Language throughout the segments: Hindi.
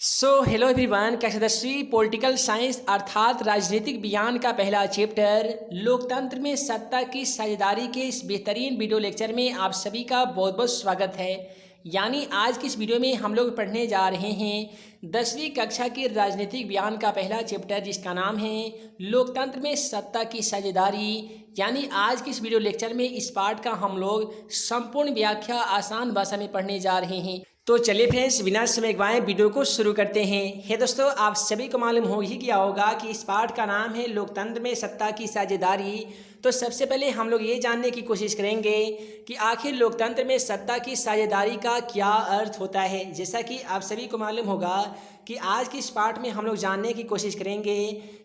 हेलो एवरीवन, कैसे पॉलिटिकल साइंस अर्थात राजनीतिक विज्ञान का पहला चैप्टर लोकतंत्र में सत्ता की साझेदारी के इस बेहतरीन वीडियो लेक्चर में आप सभी का बहुत बहुत स्वागत है। यानी आज की इस वीडियो में हम लोग पढ़ने जा रहे हैं 10वीं कक्षा के राजनीतिक विज्ञान का पहला चैप्टर जिसका नाम है लोकतंत्र में सत्ता की साझेदारी। यानी आज की इस वीडियो लेक्चर में इस पार्ट का हम लोग संपूर्ण व्याख्या आसान भाषा में पढ़ने जा रहे हैं। तो चलिए फ्रेंड्स, बिना समय गवाए वीडियो को शुरू करते हैं। दोस्तों, आप सभी को मालूम हो ही गया होगा कि इस पाठ का नाम है लोकतंत्र में सत्ता की साझेदारी। तो सबसे पहले हम लोग ये जानने की कोशिश करेंगे कि आखिर लोकतंत्र में सत्ता की साझेदारी का क्या अर्थ होता है। जैसा कि आप सभी को मालूम होगा कि आज की इस पाठ में हम लोग जानने की कोशिश करेंगे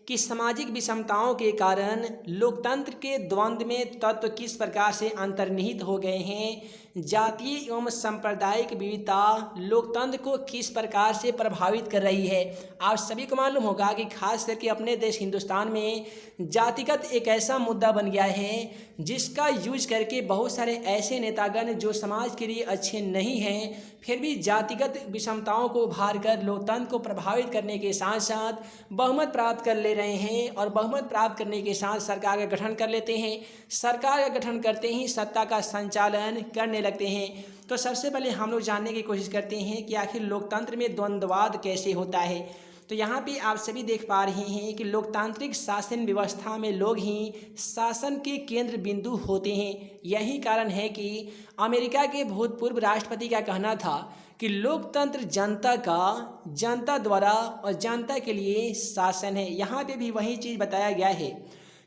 कि सामाजिक विषमताओं के कारण लोकतंत्र के द्वंद्व में तत्व किस प्रकार से अंतर्निहित हो गए हैं। जातीय एवं सांप्रदायिक विविधता लोकतंत्र को किस प्रकार से प्रभावित कर रही है। आप सभी को मालूम होगा कि खास करके अपने देश हिंदुस्तान में जातिगत एक ऐसा मुद्दा बन गया है जिसका यूज करके बहुत सारे ऐसे नेतागण जो समाज के लिए अच्छे नहीं हैं फिर भी जातिगत विषमताओं को उभार कर लोकतंत्र को प्रभावित करने के साथ साथ बहुमत प्राप्त कर ले रहे हैं और बहुमत प्राप्त करने के साथ सरकार का गठन कर लेते हैं। सरकार का गठन करते ही सत्ता का संचालन करने लगते हैं। तो सबसे पहले हम लोग जानने की कोशिश करते हैं कि आखिर लोकतंत्र में द्वंद्ववाद कैसे होता है। तो यहाँ पे आप सभी देख पा रहे हैं कि लोकतांत्रिक शासन व्यवस्था में लोग ही शासन के केंद्र बिंदु होते हैं। यही कारण है कि अमेरिका के भूतपूर्व राष्ट्रपति का कहना था कि लोकतंत्र जनता का, जनता द्वारा और जनता के लिए शासन है। यहाँ पे भी वही चीज़ बताया गया है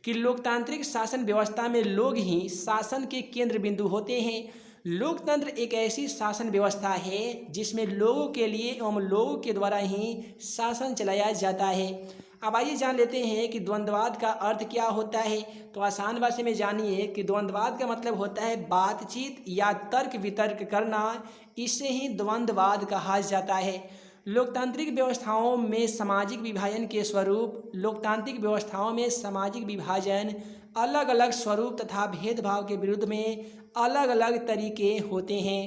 कि लोकतांत्रिक शासन व्यवस्था में लोग ही शासन के केंद्र बिंदु होते हैं। लोकतंत्र एक ऐसी शासन व्यवस्था है जिसमें लोगों के लिए एवं लोगों के द्वारा ही शासन चलाया जाता है। अब आइए जान लेते हैं कि द्वंद्ववाद का अर्थ क्या होता है। तो आसान भाषा में जानिए कि द्वंद्ववाद का मतलब होता है बातचीत या तर्क वितर्क करना। इसे ही द्वंद्ववाद कहा जाता है। लोकतांत्रिक व्यवस्थाओं में सामाजिक विभाजन के स्वरूप, लोकतांत्रिक व्यवस्थाओं में सामाजिक विभाजन अलग अलग स्वरूप तथा भेदभाव के विरुद्ध में अलग अलग तरीके होते हैं।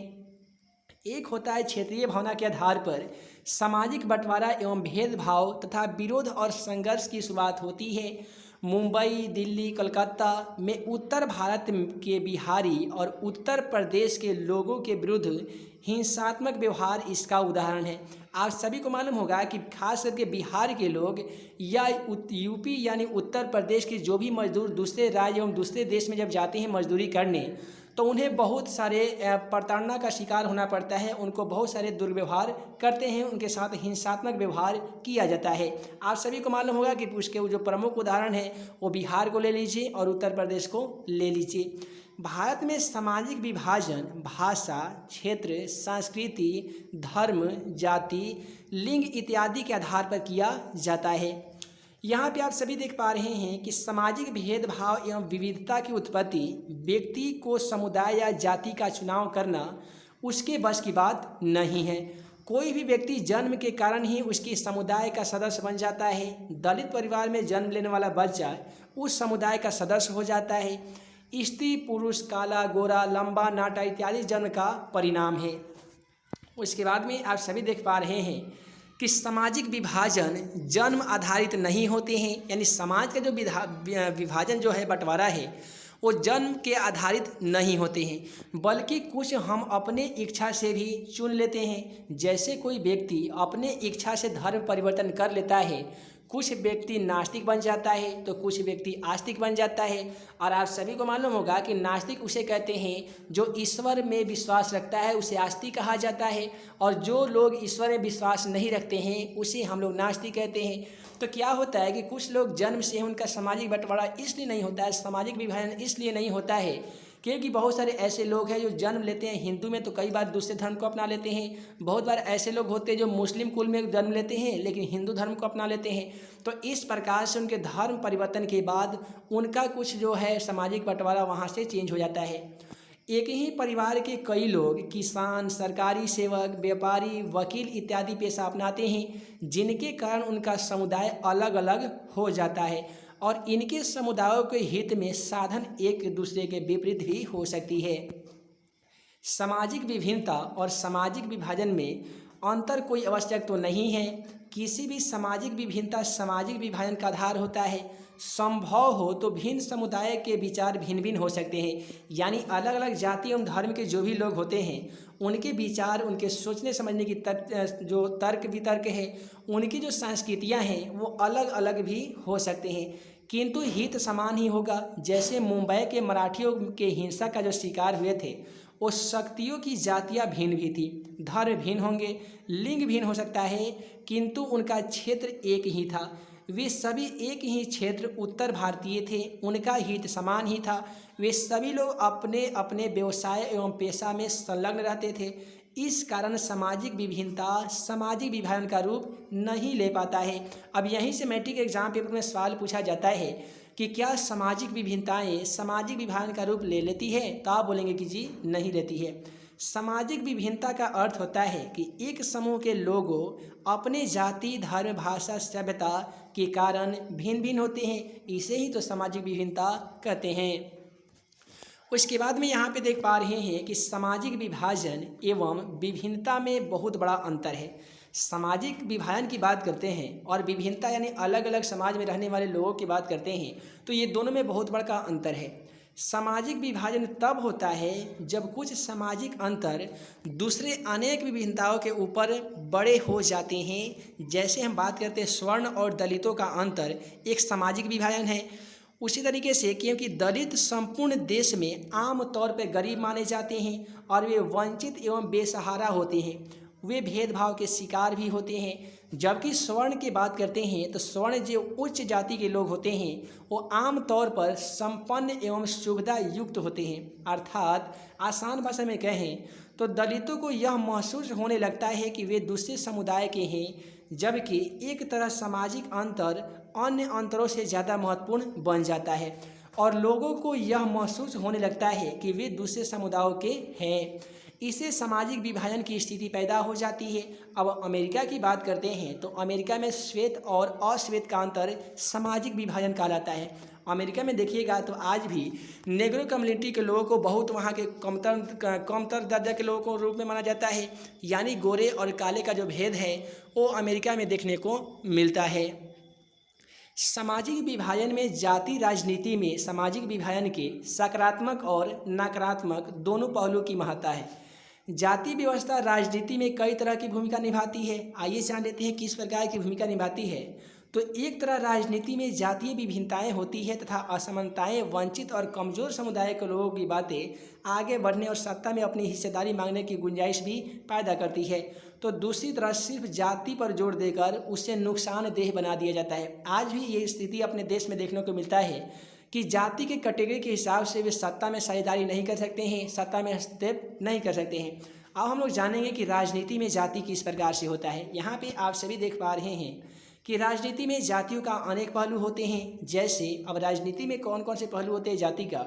एक होता है क्षेत्रीय भावना के आधार पर सामाजिक बंटवारा एवं भेदभाव तथा विरोध और संघर्ष की शुरुआत होती है। मुंबई, दिल्ली, कलकत्ता में उत्तर भारत के बिहारी और उत्तर प्रदेश के लोगों के विरुद्ध हिंसात्मक व्यवहार इसका उदाहरण है। आप सभी को मालूम होगा कि खास करके बिहार के लोग या यूपी यानी उत्तर प्रदेश के जो भी मजदूर दूसरे राज्य एवं दूसरे देश में जब जाते हैं मजदूरी करने तो उन्हें बहुत सारे प्रताड़ना का शिकार होना पड़ता है। उनको बहुत सारे दुर्व्यवहार करते हैं, उनके साथ हिंसात्मक व्यवहार किया जाता है। आप सभी को मालूम होगा कि उसके जो प्रमुख उदाहरण है वो बिहार को ले लीजिए और उत्तर प्रदेश को ले लीजिए। भारत में सामाजिक विभाजन भाषा, क्षेत्र, संस्कृति, धर्म, जाति, लिंग इत्यादि के आधार पर किया जाता है। यहाँ पे आप सभी देख पा रहे हैं कि सामाजिक भेदभाव एवं विविधता की उत्पत्ति व्यक्ति को समुदाय या जाति का चुनाव करना उसके बस की बात नहीं है। कोई भी व्यक्ति जन्म के कारण ही उसकी समुदाय का सदस्य बन जाता है। दलित परिवार में जन्म लेने वाला बच्चा उस समुदाय का सदस्य हो जाता है। स्त्री, पुरुष, काला, गोरा, लंबा, नाटा इत्यादि जन्म का परिणाम है। उसके बाद में आप सभी देख पा रहे हैं कि सामाजिक विभाजन जन्म आधारित नहीं होते हैं। यानी समाज का जो विभाजन जो है, बंटवारा है, वो जन्म के आधारित नहीं होते हैं बल्कि कुछ हम अपने इच्छा से भी चुन लेते हैं। जैसे कोई व्यक्ति अपने इच्छा से धर्म परिवर्तन कर लेता है, कुछ व्यक्ति नास्तिक बन जाता है तो कुछ व्यक्ति आस्तिक बन जाता है। और आप सभी को मालूम होगा कि नास्तिक उसे कहते हैं जो ईश्वर में विश्वास रखता है, उसे आस्तिक कहा जाता है। और जो लोग ईश्वर में विश्वास नहीं रखते हैं उसे हम लोग नास्तिक कहते हैं। तो क्या होता है कि कुछ लोग जन्म से उनका सामाजिक बंटवारा इसलिए नहीं होता है, सामाजिक विभाजन इसलिए नहीं होता है क्योंकि बहुत सारे ऐसे लोग हैं जो जन्म लेते हैं हिंदू में तो कई बार दूसरे धर्म को अपना लेते हैं। बहुत बार ऐसे लोग होते हैं जो मुस्लिम कुल में जन्म लेते हैं लेकिन हिंदू धर्म को अपना लेते हैं। तो इस प्रकार से उनके धर्म परिवर्तन के बाद उनका कुछ जो है सामाजिक बंटवारा वहाँ से चेंज हो जाता है। एक ही परिवार के कई लोग किसान, सरकारी सेवक, व्यापारी, वकील इत्यादि पेशा अपनाते हैं जिनके कारण उनका समुदाय अलग अलग हो जाता है और इनके समुदायों के हित में साधन एक दूसरे के विपरीत भी हो सकती है। सामाजिक विभिन्नता और सामाजिक विभाजन में अंतर कोई आवश्यक तो नहीं है। किसी भी सामाजिक विभिन्नता सामाजिक विभाजन का आधार होता है। संभव हो तो भिन्न समुदाय के विचार भिन्न भिन्न हो सकते हैं, यानी अलग अलग जाति एवं धर्म के जो भी लोग होते हैं उनके विचार, उनके सोचने समझने की जो तर्क वितर्क है, उनकी जो संस्कृतियाँ हैं वो अलग अलग भी हो सकते हैं, किंतु हित समान ही होगा। जैसे मुंबई के मराठियों के हिंसा का जो शिकार हुए थे, वो शक्तियों की जातियाँ भिन्न भी थी, धर्म भिन्न होंगे, लिंग भिन्न हो सकता है, किंतु उनका क्षेत्र एक ही था। वे सभी एक ही क्षेत्र उत्तर भारतीय थे, उनका हित समान ही था। वे सभी लोग अपने अपने व्यवसाय एवं पेशा में संलग्न रहते थे। इस कारण सामाजिक विभिन्नता सामाजिक विभाजन का रूप नहीं ले पाता है। अब यहीं से मैट्रिक एग्जाम पेपर में सवाल पूछा जाता है कि क्या सामाजिक विभिन्नताएं सामाजिक विभाजन का रूप ले लेती है, तो आप बोलेंगे कि जी नहीं लेती है। सामाजिक विभिन्नता का अर्थ होता है कि एक समूह के लोगों अपने जाति, धर्म, भाषा, सभ्यता के कारण भिन्न भिन्न होते हैं, इसे ही तो सामाजिक विभिन्नता कहते हैं। उसके बाद में यहाँ पे देख पा रहे हैं कि सामाजिक विभाजन एवं विभिन्नता में बहुत बड़ा अंतर है। सामाजिक विभाजन की बात करते हैं और विभिन्नता यानी अलग अलग समाज में रहने वाले लोगों की बात करते हैं, तो ये दोनों में बहुत बड़ा अंतर है। सामाजिक विभाजन तब होता है जब कुछ सामाजिक अंतर दूसरे अनेक विभिन्नताओं के ऊपर बड़े हो जाते हैं। जैसे हम बात करते हैं स्वर्ण और दलितों का अंतर एक सामाजिक विभाजन है। उसी तरीके से क्योंकि दलित संपूर्ण देश में आम तौर पर गरीब माने जाते हैं और वे वंचित एवं बेसहारा होते हैं, वे भेदभाव के शिकार भी होते हैं। जबकि स्वर्ण की बात करते हैं तो स्वर्ण जो उच्च जाति के लोग होते हैं वो आम तौर पर संपन्न एवं सुविधा युक्त होते हैं। अर्थात आसान भाषा में कहें तो दलितों को यह महसूस होने लगता है कि वे दूसरे समुदाय के हैं, जबकि एक तरह सामाजिक अंतर अन्य अंतरों से ज़्यादा महत्वपूर्ण बन जाता है और लोगों को यह महसूस होने लगता है कि वे दूसरे समुदायों के हैं। इससे सामाजिक विभाजन की स्थिति पैदा हो जाती है। अब अमेरिका की बात करते हैं तो अमेरिका में श्वेत और अश्वेत का अंतर सामाजिक विभाजन कहलाता है। अमेरिका में देखिएगा तो आज भी नेग्रो कम्युनिटी के लोगों को बहुत वहाँ के कमतर दर्जा के लोगों को रूप में माना जाता है, यानी गोरे और काले का जो भेद है वो अमेरिका में देखने को मिलता है। सामाजिक विभाजन में जाति राजनीति में सामाजिक विभाजन के सकारात्मक और नकारात्मक दोनों पहलू की महत्ता है। जाति व्यवस्था राजनीति में कई तरह की भूमिका निभाती है। आइए जान लेते हैं किस प्रकार की भूमिका निभाती है। तो एक तरह राजनीति में जातीय विभिन्नताएं होती है तथा असमानताएं वंचित और कमजोर समुदाय के लोगों की बातें आगे बढ़ने और सत्ता में अपनी हिस्सेदारी मांगने की गुंजाइश भी पैदा करती है। तो दूसरी तरफ सिर्फ जाति पर जोर देकर उसे नुकसानदेह बना दिया जाता है। आज भी ये स्थिति अपने देश में देखने को मिलता है कि जाति के कैटेगरी के हिसाब से वे सत्ता में साझेदारी नहीं कर सकते हैं, सत्ता में हस्तक्षेप नहीं कर सकते हैं। अब हम लोग जानेंगे कि राजनीति में जाति किस प्रकार से होता है। यहाँ पे आप सभी देख पा रहे हैं कि राजनीति में जातियों का अनेक पहलू होते हैं। जैसे अब राजनीति में कौन कौन से पहलू होते हैं जाति का,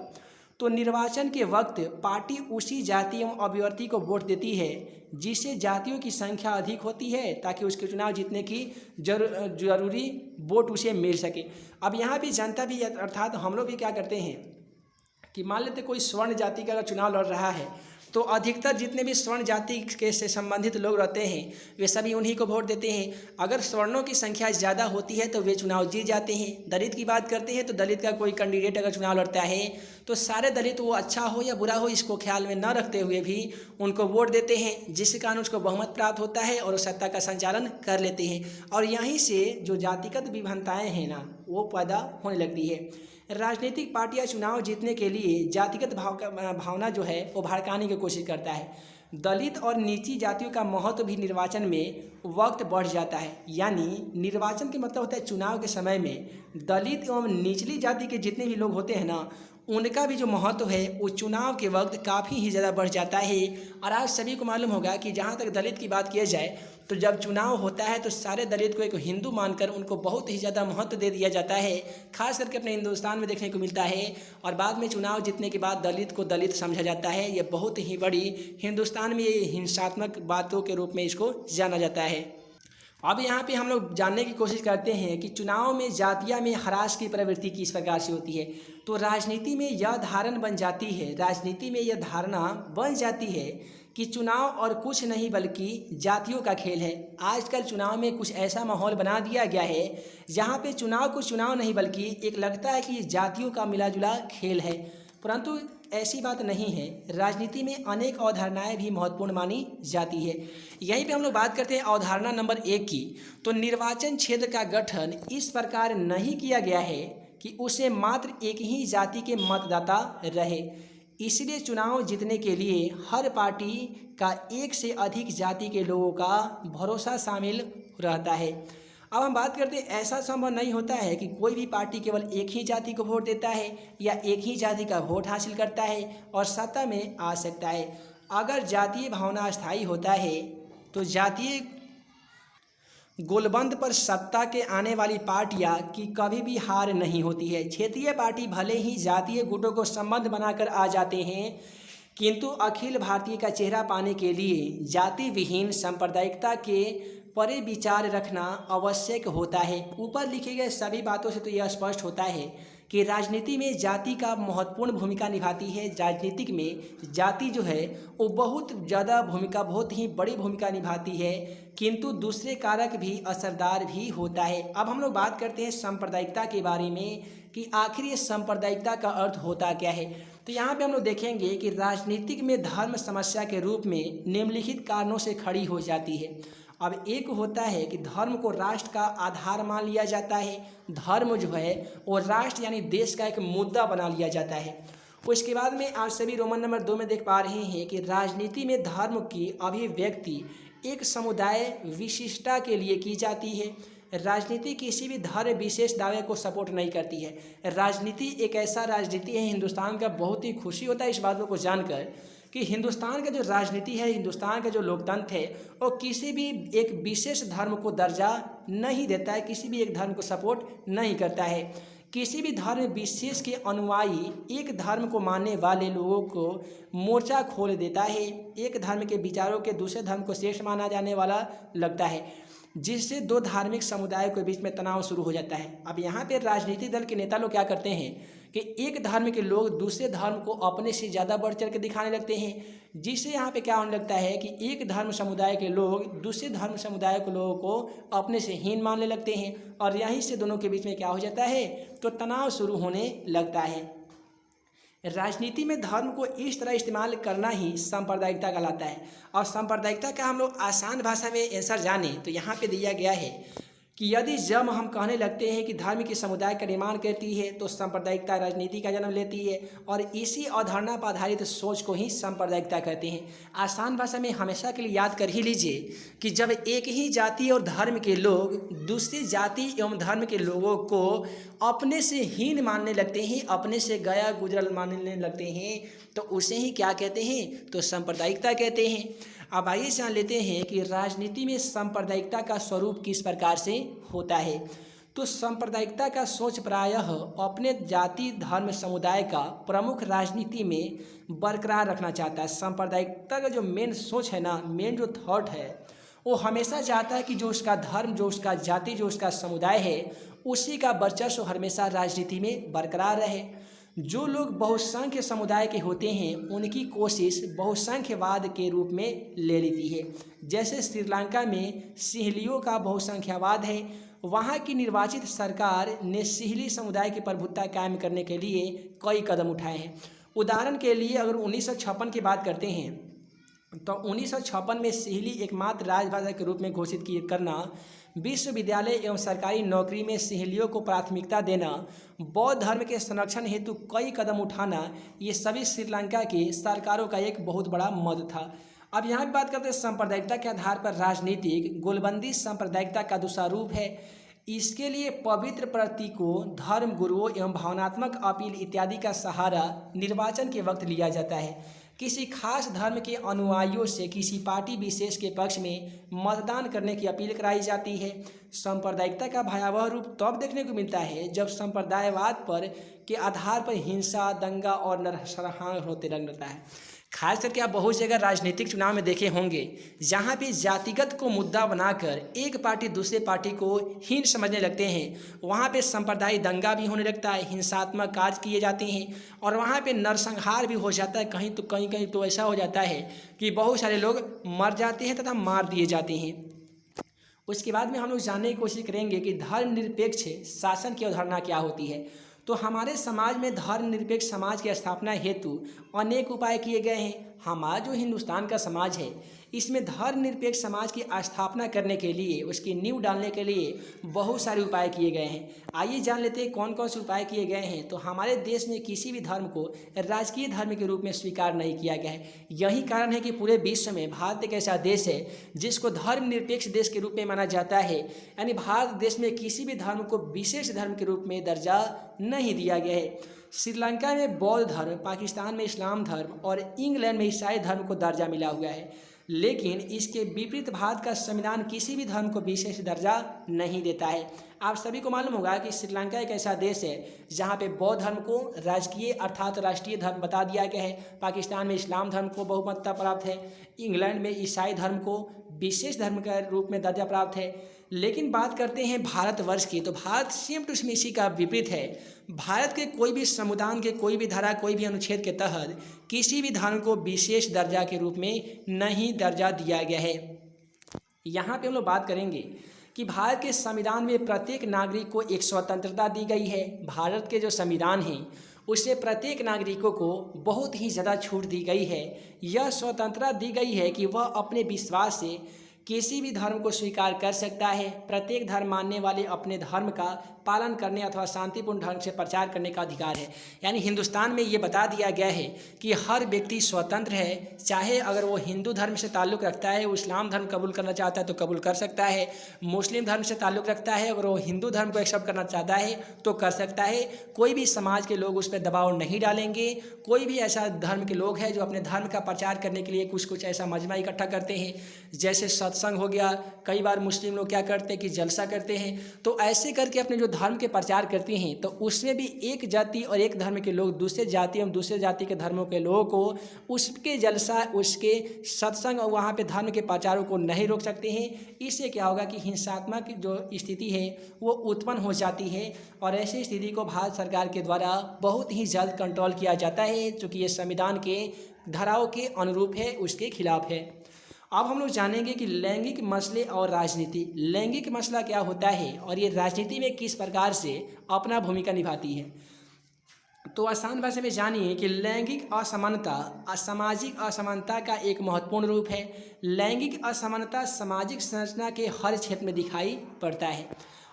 तो निर्वाचन के वक्त पार्टी उसी जाति एवं अभ्यर्थी को वोट देती है जिससे जातियों की संख्या अधिक होती है ताकि उसके चुनाव जीतने की जरूरी वोट उसे मिल सके। अब यहाँ भी जनता भी अर्थात हम लोग भी क्या करते हैं कि मान लेते कोई स्वर्ण जाति का अगर चुनाव लड़ रहा है तो अधिकतर जितने भी स्वर्ण जाति के से संबंधित लोग रहते हैं वे सभी उन्हीं को वोट देते हैं। अगर स्वर्णों की संख्या ज़्यादा होती है तो वे चुनाव जीत जाते हैं। दलित की बात करते हैं तो दलित का कोई कैंडिडेट अगर चुनाव लड़ता है तो सारे दलित वो अच्छा हो या बुरा हो इसको ख्याल में न रखते हुए भी उनको वोट देते हैं, जिसके कारण उसको बहुमत प्राप्त होता है और वो सत्ता का संचालन कर लेते हैं। और यहीं से जो जातिगत विभिन्नताएँ हैं ना वो पैदा होने लगती है। राजनीतिक पार्टियां चुनाव जीतने के लिए जातिगत भावना जो है वो भड़काने की कोशिश करता है। दलित और नीची जातियों का महत्व भी निर्वाचन में वक्त बढ़ जाता है। यानी निर्वाचन के मतलब होता है चुनाव के समय में दलित एवं निचली जाति के जितने भी लोग होते हैं ना उनका भी जो महत्व है वो चुनाव के वक्त काफ़ी ही ज़्यादा बढ़ जाता है। और आप सभी को मालूम होगा कि जहाँ तक दलित की बात किया जाए तो जब चुनाव होता है तो सारे दलित को एक हिंदू मानकर उनको बहुत ही ज़्यादा महत्व दे दिया जाता है, खास करके अपने हिंदुस्तान में देखने को मिलता है। और बाद में चुनाव जीतने के बाद दलित को दलित समझा जाता है। ये बहुत ही बड़ी हिंदुस्तान में ये हिंसात्मक बातों के रूप में इसको जाना जाता है। अब यहाँ पे हम लोग जानने की कोशिश करते हैं कि चुनाव में जातिया में ह्रास की प्रवृत्ति किस प्रकार से होती है। तो राजनीति में यह धारणा बन जाती है कि कि चुनाव और कुछ नहीं बल्कि जातियों का खेल है। आजकल चुनाव में कुछ ऐसा माहौल बना दिया गया है जहाँ पे चुनाव को चुनाव नहीं बल्कि एक लगता है कि ये जातियों का मिला जुला खेल है, परंतु ऐसी बात नहीं है। राजनीति में अनेक अवधारणाएं भी महत्वपूर्ण मानी जाती है। यहीं पे हम लोग बात करते हैं अवधारणा नंबर 1 की। तो निर्वाचन क्षेत्र का गठन इस प्रकार नहीं किया गया है कि उसे मात्र एक ही जाति के मतदाता रहे, इसलिए चुनाव जीतने के लिए हर पार्टी का एक से अधिक जाति के लोगों का भरोसा शामिल रहता है। अब हम बात करते हैं, ऐसा संभव नहीं होता है कि कोई भी पार्टी केवल एक ही जाति को वोट देता है या एक ही जाति का वोट हासिल करता है और सत्ता में आ सकता है। अगर जातीय भावना अस्थायी होता है तो जातीय गोलबंद पर सत्ता के आने वाली पार्टियां की कभी भी हार नहीं होती है। क्षेत्रीय पार्टी भले ही जातीय गुटों को संबंध बनाकर आ जाते हैं, किंतु अखिल भारतीय का चेहरा पाने के लिए जाति विहीन सांप्रदायिकता के परे विचार रखना आवश्यक होता है। ऊपर लिखे गए सभी बातों से तो यह स्पष्ट होता है कि राजनीति में जाति का महत्वपूर्ण भूमिका निभाती है। राजनीतिक में जाति जो है वो बहुत ज़्यादा भूमिका, बहुत ही बड़ी भूमिका निभाती है, किंतु दूसरे कारक भी असरदार भी होता है। अब हम लोग बात करते हैं सांप्रदायिकता के बारे में कि आखिर ये सांप्रदायिकता का अर्थ होता क्या है। तो यहाँ पे हम लोग देखेंगे कि राजनीतिक में धर्म समस्या के रूप में निम्नलिखित कारणों से खड़ी हो जाती है। अब एक होता है कि धर्म को राष्ट्र का आधार मान लिया जाता है। धर्म जो है वो राष्ट्र यानी देश का एक मुद्दा बना लिया जाता है। उसके बाद में आप सभी रोमन नंबर 2 में देख पा रहे हैं कि राजनीति में धर्म की अभिव्यक्ति एक समुदाय विशिष्टता के लिए की जाती है। राजनीति किसी भी धर्म विशेष दावे को सपोर्ट नहीं करती है। राजनीति एक ऐसा राजनीति है, हिंदुस्तान का बहुत ही खुशी होता है इस बातों को जानकर कि हिंदुस्तान का जो राजनीति है, हिंदुस्तान का जो लोकतंत्र है, वो किसी भी एक विशेष धर्म को दर्जा नहीं देता है, किसी भी एक धर्म को सपोर्ट नहीं करता है। किसी भी धर्म विशेष के अनुयायी एक धर्म को मानने वाले लोगों को मोर्चा खोल देता है। एक धर्म के विचारों के दूसरे धर्म को श्रेष्ठ माना जाने वाला लगता है, जिससे दो धार्मिक समुदायों के बीच में तनाव शुरू हो जाता है। अब यहाँ पे राजनीतिक दल के नेता लोग क्या करते हैं कि एक धर्म के लोग दूसरे धर्म को अपने से ज़्यादा बढ़ चढ़ के दिखाने लगते हैं, जिससे यहाँ पे क्या होने लगता है कि एक धर्म समुदाय के लोग दूसरे धर्म समुदाय के लोगों को अपने से हीन मानने लगते हैं और यहीं से दोनों के बीच में क्या हो जाता है, तो तनाव शुरू होने लगता है। राजनीति में धर्म को इस तरह इस्तेमाल करना ही सांप्रदायिकता कहलाता है। और सांप्रदायिकता का हम लोग आसान भाषा में आंसर जाने तो यहाँ पे दिया गया है कि यदि जब हम कहने लगते हैं कि धर्म के समुदाय का निर्माण करती है तो सांप्रदायिकता राजनीति का जन्म लेती है और इसी अवधारणा पर आधारित सोच को ही सांप्रदायिकता कहते हैं। आसान भाषा में हमेशा के लिए याद कर ही लीजिए कि जब एक ही जाति और धर्म के लोग दूसरी जाति एवं धर्म के लोगों को अपने से हीन मानने लगते हैं, अपने से गया गुजरल मानने लगते हैं, तो उसे ही क्या कहते हैं, तो सांप्रदायिकता कहते हैं। अब आइए जान लेते हैं कि राजनीति में सांप्रदायिकता का स्वरूप किस प्रकार से होता है। तो सांप्रदायिकता का सोच प्रायः अपने जाति धर्म समुदाय का प्रमुख राजनीति में बरकरार रखना चाहता है। सांप्रदायिकता का जो मेन सोच है ना, मेन जो थॉट है, वो हमेशा चाहता है कि जो उसका धर्म, जो उसका जाति, जो उसका समुदाय है, उसी का वर्चस्व हमेशा राजनीति में बरकरार रहे। जो लोग बहुसंख्य समुदाय के होते हैं उनकी कोशिश बहुसंख्यवाद के रूप में ले लेती है। जैसे श्रीलंका में सिंहलियों का बहुसंख्यवाद है, वहाँ की निर्वाचित सरकार ने सिंहली समुदाय की प्रभुत्ता कायम करने के लिए कई कदम उठाए हैं। उदाहरण के लिए अगर 1956 की बात करते हैं तो 1956 में सिंहली एकमात्र राजभाषा के रूप में घोषित करना, विश्वविद्यालय एवं सरकारी नौकरी में सिंहलियों को प्राथमिकता देना, बौद्ध धर्म के संरक्षण हेतु कई कदम उठाना, ये सभी श्रीलंका की सरकारों का एक बहुत बड़ा मद था। अब यहाँ भी बात करते हैं सांप्रदायिकता के आधार पर राजनीतिक गोलबंदी सांप्रदायिकता का दूसरा रूप है। इसके लिए पवित्र प्रतीकों, धर्म गुरुओं एवं भावनात्मक अपील इत्यादि का सहारा निर्वाचन के वक्त लिया जाता है। किसी खास धर्म के अनुयायियों से किसी पार्टी विशेष के पक्ष में मतदान करने की अपील कराई जाती है। सांप्रदायिकता का भयावह रूप तब देखने को मिलता है जब संप्रदायवाद पर के आधार पर हिंसा, दंगा और नरसंहार होते रहता है। खास करके आप बहुत जगह राजनीतिक चुनाव में देखे होंगे जहाँ पे जातिगत को मुद्दा बनाकर एक पार्टी दूसरे पार्टी को हीन समझने लगते हैं। वहाँ पे सांप्रदायिक दंगा भी होने लगता है, हिंसात्मक कार्य किए जाते हैं और वहाँ पे नरसंहार भी हो जाता है। कहीं तो ऐसा हो जाता है कि बहुत सारे लोग मर जाते हैं तथा मार दिए जाते हैं। उसके बाद में हम लोग जानने की कोशिश करेंगे कि धर्मनिरपेक्ष शासन की अवधारणा क्या होती है। तो हमारे समाज में धर्मनिरपेक्ष समाज की स्थापना हेतु अनेक उपाय किए गए हैं। हमारा जो हिंदुस्तान का समाज है इसमें धर्मनिरपेक्ष समाज की स्थापना करने के लिए, उसकी नींव डालने के लिए बहुत सारे उपाय किए गए हैं। आइए जान लेते हैं कौन कौन से उपाय किए गए हैं। तो हमारे देश में किसी भी धर्म को राजकीय धर्म के रूप में स्वीकार नहीं किया गया है। यही कारण है कि पूरे विश्व में भारत एक ऐसा देश है जिसको धर्मनिरपेक्ष देश के रूप में माना जाता है। यानी भारत देश में किसी भी धर्म को विशेष धर्म के रूप में दर्जा नहीं दिया गया है। श्रीलंका में बौद्ध धर्म, पाकिस्तान में इस्लाम धर्म और इंग्लैंड में ईसाई धर्म को दर्जा मिला हुआ है। लेकिन इसके विपरीत भारत का संविधान किसी भी धर्म को विशेष दर्जा नहीं देता है। आप सभी को मालूम होगा कि श्रीलंका एक ऐसा देश है जहाँ पे बौद्ध धर्म को राजकीय अर्थात राष्ट्रीय धर्म बता दिया गया है। पाकिस्तान में इस्लाम धर्म को बहुमतता प्राप्त है। इंग्लैंड में ईसाई धर्म को विशेष धर्म के रूप में दर्जा प्राप्त है। लेकिन बात करते हैं भारतवर्ष की, तो भारत सेम टू सेम इसी का विपरीत है। भारत के कोई भी संविधान के कोई भी धारा, कोई भी अनुच्छेद के तहत किसी भी धर्म को विशेष दर्जा के रूप में नहीं दर्जा दिया गया है। यहाँ पे हम लोग बात करेंगे कि भारत के संविधान में प्रत्येक नागरिक को एक स्वतंत्रता दी गई है। भारत के जो संविधान है उससे प्रत्येक नागरिकों को बहुत ही ज़्यादा छूट दी गई है। यह स्वतंत्रता दी गई है कि वह अपने विश्वास से किसी भी धर्म को स्वीकार कर सकता है। प्रत्येक धर्म मानने वाले अपने धर्म का पालन करने अथवा शांतिपूर्ण ढंग से प्रचार करने का अधिकार है। यानी हिंदुस्तान में ये बता दिया गया है कि हर व्यक्ति स्वतंत्र है। चाहे अगर वो हिंदू धर्म से ताल्लुक़ रखता है, वो इस्लाम धर्म कबूल करना चाहता है तो कबूल कर सकता है। मुस्लिम धर्म से ताल्लुक़ रखता है, अगर वो हिंदू धर्म को एक्सेप्ट करना चाहता है तो कर सकता है। कोई भी समाज के लोग उस पर दबाव नहीं डालेंगे। कोई भी ऐसा धर्म के लोग हैं जो अपने धर्म का प्रचार करने के लिए कुछ ऐसा मजमा इकट्ठा करते हैं, जैसे सत्संग हो गया। कई बार मुस्लिम लोग क्या करते हैं कि जलसा करते हैं। तो ऐसे करके अपने जो धर्म के प्रचार करते हैं, तो उसमें भी एक जाति और एक धर्म के लोग दूसरे जाति एवं दूसरे जाति के धर्मों के लोगों को उसके जलसा, उसके सत्संग और वहाँ पे धर्म के प्रचारों को नहीं रोक सकते हैं। इससे क्या होगा कि हिंसात्मक जो स्थिति है वो उत्पन्न हो जाती है और ऐसी स्थिति को भारत सरकार के द्वारा बहुत ही जल्द कंट्रोल किया जाता है, चूँकि ये संविधान के धाराओं के अनुरूप है, उसके खिलाफ है। अब हम लोग जानेंगे कि लैंगिक मसले और राजनीति। लैंगिक मसला क्या होता है और ये राजनीति में किस प्रकार से अपना भूमिका निभाती है। तो आसान भाषा में जानिए कि लैंगिक असमानता सामाजिक असमानता का एक महत्वपूर्ण रूप है। लैंगिक असमानता सामाजिक संरचना के हर क्षेत्र में दिखाई पड़ता है।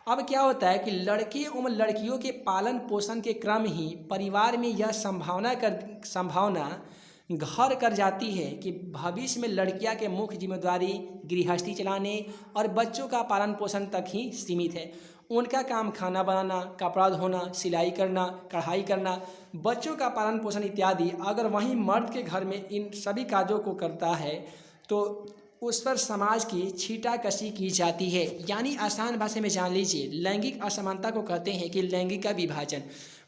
अब क्या होता है कि लड़के एवं लड़कियों के पालन पोषण के क्रम ही परिवार में यह संभावना घर कर जाती है कि भविष्य में लड़कियां के मुख्य जिम्मेदारी गृहस्थी चलाने और बच्चों का पालन पोषण तक ही सीमित है। उनका काम खाना बनाना, कपड़ा धोना, सिलाई करना, कढ़ाई करना, बच्चों का पालन पोषण इत्यादि। अगर वहीं मर्द के घर में इन सभी कार्यों को करता है तो उस पर समाज की छींटाकशी की जाती है। यानी आसान भाषा में जान लीजिए, लैंगिक असमानता को कहते हैं कि लैंगिक का विभाजन।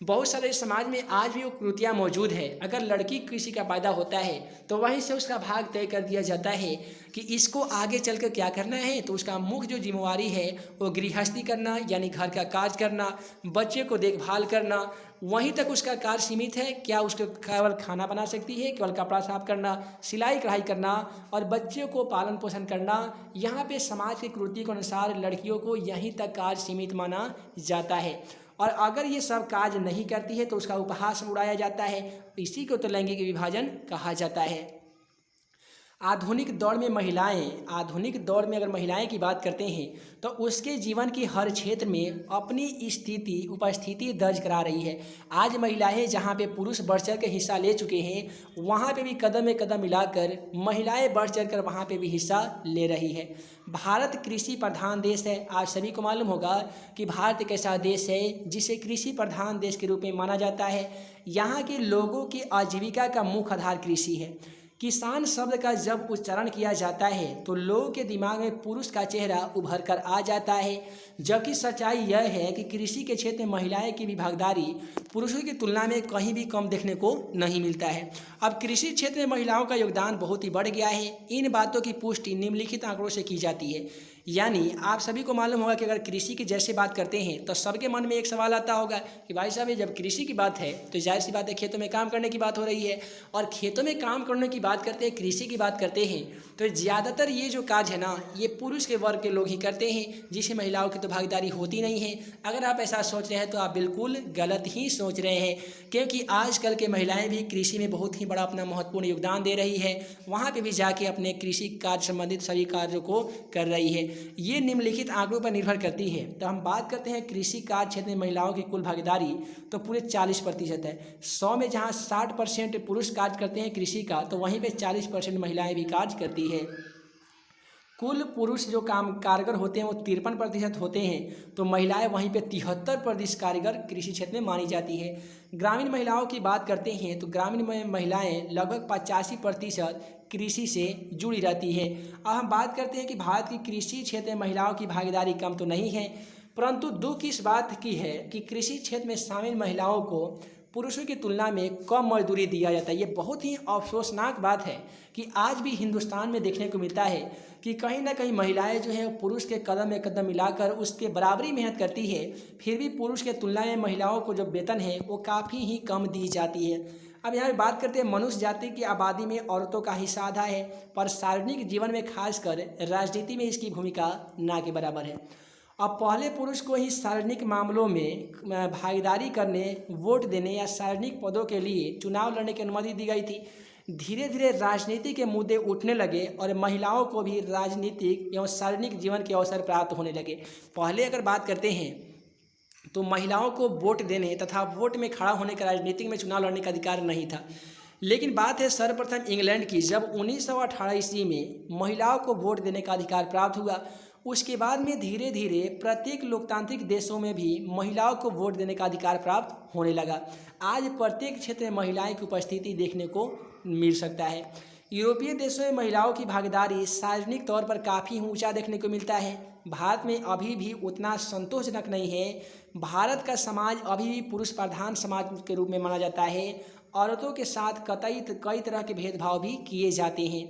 बहुत सारे समाज में आज भी वो कुरीतियाँ मौजूद है। अगर लड़की किसी का पैदा होता है तो वहीं से उसका भाग तय कर दिया जाता है कि इसको आगे चल कर क्या करना है। तो उसका मुख्य जो जिम्मेवारी है वो गृहस्थी करना, यानी घर का कार्य करना, बच्चे को देखभाल करना, वहीं तक उसका कार्य सीमित है। क्या उसको केवल खाना बना सकती है, केवल कपड़ा साफ करना, सिलाई कढ़ाई करना और बच्चे को पालन पोषण करना। यहाँ पे समाज की कुरीति के अनुसार लड़कियों को यहीं तक कार्य सीमित माना जाता है और अगर ये सब कार्य नहीं करती है तो उसका उपहास उड़ाया जाता है। इसी को तो लैंगिक विभाजन कहा जाता है। आधुनिक दौर में अगर महिलाएं की बात करते हैं तो उसके जीवन की हर क्षेत्र में अपनी उपस्थिति दर्ज करा रही है। आज महिलाएं जहां पे पुरुष बढ़ चढ़ के हिस्सा ले चुके हैं, वहां पे भी कदम में कदम मिलाकर महिलाएं बढ़ चढ़ कर वहां पे भी हिस्सा ले रही है। भारत कृषि प्रधान देश है। आप सभी को मालूम होगा कि भारत एक ऐसा देश है जिसे कृषि प्रधान देश के रूप में माना जाता है। यहाँ के लोगों की आजीविका का मुख्य आधार कृषि है। किसान शब्द का जब उच्चारण किया जाता है तो लोगों के दिमाग में पुरुष का चेहरा उभर कर आ जाता है, जबकि सच्चाई यह है कि कृषि के क्षेत्र में महिलाएं की भी भागीदारी पुरुषों की तुलना में कहीं भी कम देखने को नहीं मिलता है। अब कृषि क्षेत्र में महिलाओं का योगदान बहुत ही बढ़ गया है। इन बातों की पुष्टि निम्नलिखित आंकड़ों से की जाती है। यानी आप सभी को मालूम होगा कि अगर कृषि की जैसे बात करते हैं तो सबके मन में एक सवाल आता होगा कि भाई साहब ये जब कृषि की बात है तो जाहिर सी बात है खेतों में काम करने की बात हो रही है, और खेतों में काम करने की बात करते हैं, कृषि की बात करते हैं तो ज़्यादातर ये जो कार्य है ना ये पुरुष के वर्ग के लोग ही करते हैं, जिसमें महिलाओं की तो भागीदारी होती नहीं है। अगर आप ऐसा सोच रहे हैं तो आप बिल्कुल गलत ही सोच रहे हैं, क्योंकि आजकल के महिलाएं भी कृषि में बहुत ही बड़ा अपना महत्वपूर्ण योगदान दे रही है। वहाँ पे भी जाके अपने कृषि कार्य संबंधित सभी कार्यों को कर रही है। ये निम्नलिखित आंकड़ों पर निर्भर करती है। तो हम बात करते हैं कृषि कार्य क्षेत्र में महिलाओं की कुल भागीदारी तो पूरे 40% है। 100 में जहाँ 60% पुरुष कार्य करते हैं कृषि का, तो वहीं पे 40% महिलाएं भी कार्य करती है। कुल पुरुष जो काम कारगर होते हैं वो 53% होते हैं, तो महिलाएं वहीं पे 73% कारगर कृषि क्षेत्र में मानी जाती है। ग्रामीण महिलाओं की बात करते हैं तो ग्रामीण में महिलाएं लगभग 85% कृषि से जुड़ी रहती है। अब हम बात करते हैं कि भारत की कृषि क्षेत्र में महिलाओं की भागीदारी कम तो नहीं है, परंतु दुख इस बात की है कि कृषि क्षेत्र में शामिल महिलाओं को पुरुषों की तुलना में कम मजदूरी दिया जाता है। ये बहुत ही अफसोसनाक बात है कि आज भी हिंदुस्तान में देखने को मिलता है कि कहीं ना कहीं महिलाएं जो है पुरुष के कदम में कदम मिलाकर उसके बराबरी मेहनत करती है, फिर भी पुरुष के तुलना में महिलाओं को जो वेतन है वो काफ़ी ही कम दी जाती है। अब यहाँ पे बात करते हैं मनुष्य जाति की आबादी में औरतों का हिस्सा आधा है, पर सार्वजनिक जीवन में खासकर राजनीति में इसकी भूमिका ना के बराबर है। अब पहले पुरुष को ही सार्वजनिक मामलों में भागीदारी करने, वोट देने या सार्वजनिक पदों के लिए चुनाव लड़ने की अनुमति दी गई थी। धीरे धीरे राजनीति के मुद्दे उठने लगे और महिलाओं को भी राजनीतिक एवं सार्वजनिक जीवन के अवसर प्राप्त होने लगे। पहले अगर बात करते हैं तो महिलाओं को वोट देने तथा वोट में खड़ा होने का, राजनीतिक में चुनाव लड़ने का अधिकार नहीं था। लेकिन बात है सर्वप्रथम इंग्लैंड की, जब 1918 ईस्वी में महिलाओं को वोट देने का अधिकार प्राप्त हुआ। उसके बाद में धीरे धीरे प्रत्येक लोकतांत्रिक देशों में भी महिलाओं को वोट देने का अधिकार प्राप्त होने लगा। आज प्रत्येक क्षेत्र में महिलाएं की उपस्थिति देखने को मिल सकता है। यूरोपीय देशों में महिलाओं की भागीदारी सार्वजनिक तौर पर काफ़ी ऊंचा देखने को मिलता है। भारत में अभी भी उतना संतोषजनक नहीं है। भारत का समाज अभी भी पुरुष प्रधान समाज के रूप में माना जाता है। औरतों के साथ कई तरह के भेदभाव भी किए जाते हैं।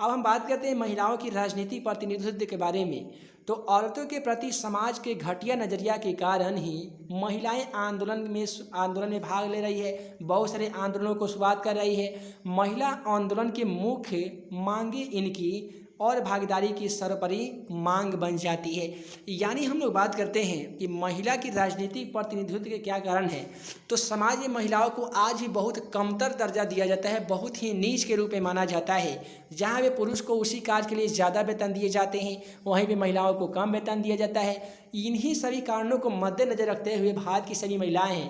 अब हम बात करते हैं महिलाओं की राजनीतिक प्रतिनिधित्व के बारे में। तो औरतों के प्रति समाज के घटिया नज़रिया के कारण ही महिलाएं आंदोलन में भाग ले रही है, बहुत सारे आंदोलनों को शुरुआत कर रही है। महिला आंदोलन के मुख्य मांगे इनकी और भागीदारी की सर्वोपरि मांग बन जाती है। यानी हम लोग बात करते हैं कि महिला की राजनीतिक प्रतिनिधित्व के क्या कारण है, तो समाज में महिलाओं को आज भी बहुत कमतर दर्जा दिया जाता है, बहुत ही नीच के रूप में माना जाता है। जहाँ पे पुरुष को उसी कार्य के लिए ज़्यादा वेतन दिए जाते हैं, वहीं पे महिलाओं को कम वेतन दिया जाता है। इन्हीं सभी कारणों को मद्देनज़र रखते हुए भारत की सभी महिलाएँ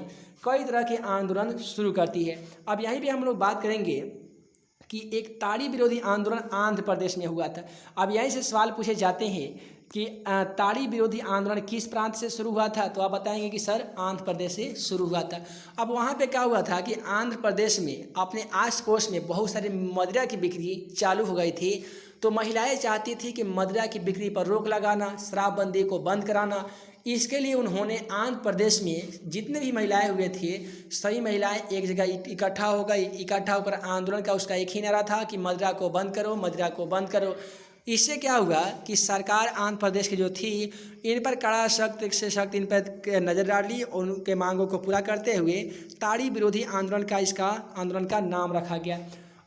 कई तरह के आंदोलन शुरू करती है। अब यहीं पर हम लोग बात करेंगे कि एक ताड़ी विरोधी आंदोलन आंध्र प्रदेश में हुआ था। अब यहीं से सवाल पूछे जाते हैं कि ताड़ी विरोधी आंदोलन किस प्रांत से शुरू हुआ था, तो आप बताएंगे कि सर आंध्र प्रदेश से शुरू हुआ था। अब वहाँ पे क्या हुआ था कि आंध्र प्रदेश में अपने आस पड़ोस में बहुत सारे मदिरा की बिक्री चालू हो गई थी। तो महिलाएं चाहती थी कि मदिरा की बिक्री पर रोक लगाना, शराबबंदी को बंद कराना। इसके लिए उन्होंने आंध्र प्रदेश में जितने भी महिलाएं हुए थे सभी महिलाएं एक जगह इकट्ठा हो गई। इकट्ठा होकर आंदोलन का उसका एक ही नारा था कि मदिरा को बंद करो, मदिरा को बंद करो। इससे क्या हुआ कि सरकार आंध्र प्रदेश की जो थी इन पर कड़ा सख्त से सख्त इन पर नज़र डाली और उनके मांगों को पूरा करते हुए ताड़ी विरोधी आंदोलन का आंदोलन का नाम रखा गया।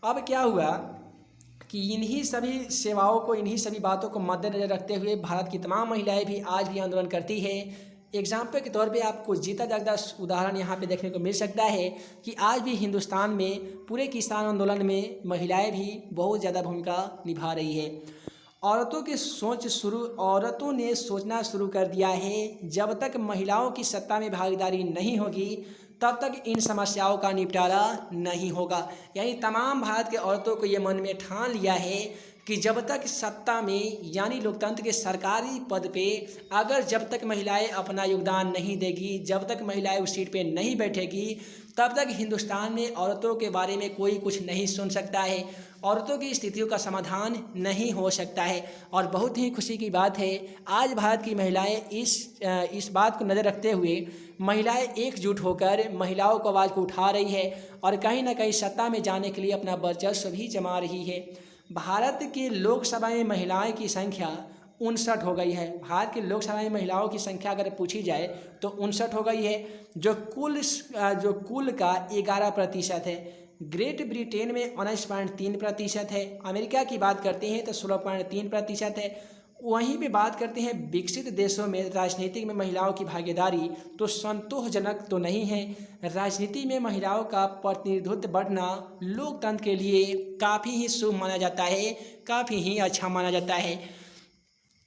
अब क्या हुआ कि इन्हीं सभी सेवाओं को, इन्हीं सभी बातों को मद्देनजर रखते हुए भारत की तमाम महिलाएं भी आज भी आंदोलन करती है। एग्जाम्पल के तौर पे आपको जीता जागता उदाहरण यहाँ पे देखने को मिल सकता है कि आज भी हिंदुस्तान में पूरे किसान आंदोलन में महिलाएं भी बहुत ज़्यादा भूमिका निभा रही है। औरतों ने सोचना शुरू कर दिया है, जब तक महिलाओं की सत्ता में भागीदारी नहीं होगी तब तक इन समस्याओं का निपटारा नहीं होगा। यानी तमाम भारत के औरतों को ये मन में ठान लिया है कि जब तक सत्ता में यानी लोकतंत्र के सरकारी पद पे अगर जब तक महिलाएं अपना योगदान नहीं देगी, जब तक महिलाएं उस सीट पे नहीं बैठेगी, तब तक हिंदुस्तान में औरतों के बारे में कोई कुछ नहीं सुन सकता है, औरतों की स्थितियों का समाधान नहीं हो सकता है। और बहुत ही खुशी की बात है, आज भारत की महिलाएं इस बात को नज़र रखते हुए महिलाएं एकजुट होकर महिलाओं को आवाज़ को उठा रही है और कहीं ना कहीं सत्ता में जाने के लिए अपना वर्चस्व भी जमा रही है। भारत की लोकसभा में महिलाएं की संख्या 59 हो गई है। भारत की लोकसभा में महिलाओं की संख्या अगर पूछी जाए तो 59 हो गई है, जो कुल का 11% है। ग्रेट ब्रिटेन में 19.3% है। अमेरिका की बात करते हैं तो 16.3% है। वहीं पे बात करते हैं विकसित देशों में राजनीति में महिलाओं की भागीदारी तो संतोषजनक तो नहीं है। राजनीति में महिलाओं का प्रतिनिधित्व बढ़ना लोकतंत्र के लिए काफ़ी ही शुभ माना जाता है, काफ़ी ही अच्छा माना जाता है।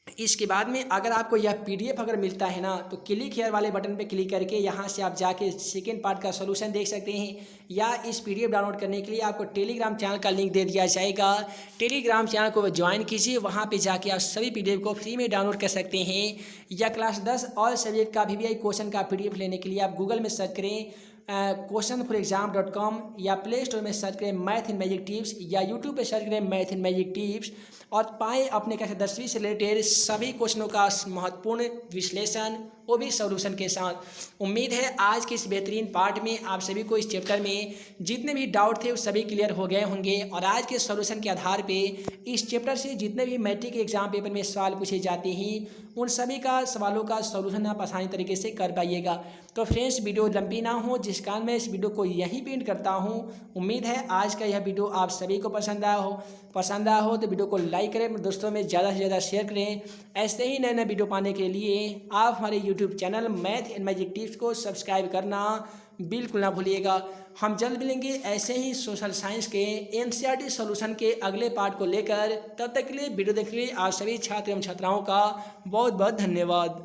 इसके बाद में अगर आपको यह पीडीएफ अगर मिलता है ना तो क्लिक हेयर वाले बटन पे क्लिक करके यहाँ से आप जाके सेकेंड पार्ट का सॉल्यूशन देख सकते हैं, या इस पीडीएफ डाउनलोड करने के लिए आपको टेलीग्राम चैनल का लिंक दे दिया जाएगा। टेलीग्राम चैनल को ज्वाइन कीजिए, वहाँ पे जाके आप सभी पीडीएफ को फ्री में डाउनलोड कर सकते हैं। या क्लास 10 ऑल सब्जेक्ट का VVI क्वेश्चन का पीडीएफ लेने के लिए आप गूगल में सर्च करें questionforexam.com, या प्ले स्टोर में सर्च करें मैथ इन मैजिक टिप्स, या यूट्यूब पे सर्च करें मैथ इन मैजिक टिप्स और पाएँ अपने कक्षा 10वीं से रिलेटेड सभी क्वेश्चनों का महत्वपूर्ण विश्लेषण, वो भी सॉल्यूशन के साथ। उम्मीद है आज के इस बेहतरीन पार्ट में आप सभी को इस चैप्टर में जितने भी डाउट थे वो सभी क्लियर हो गए होंगे, और आज के सॉल्यूशन के आधार पे इस चैप्टर से जितने भी मैट्रिक एग्जाम पेपर में सवाल पूछे जाते हैं उन सभी का सवालों का सॉल्यूशन आप आसानी तरीके से कर पाइएगा। तो फ्रेंड्स, वीडियो लंबी ना हो जिस कारण मैं इस वीडियो को यहीं पे एंड करता हूँ। उम्मीद है आज का यह वीडियो आप सभी को पसंद आया हो तो वीडियो को लाइक करें, अपने दोस्तों में ज़्यादा से ज़्यादा शेयर करें। ऐसे ही नए नए वीडियो पाने के लिए आप हमारे YouTube channel math and magic tips को सब्सक्राइब करना बिल्कुल ना भूलिएगा। हम जल्द मिलेंगे ऐसे ही सोशल साइंस के NCERT सॉल्यूशन के अगले पार्ट को लेकर। तब तक के लिए वीडियो देखने के लिए आप सभी छात्र एवं छात्राओं का बहुत बहुत धन्यवाद।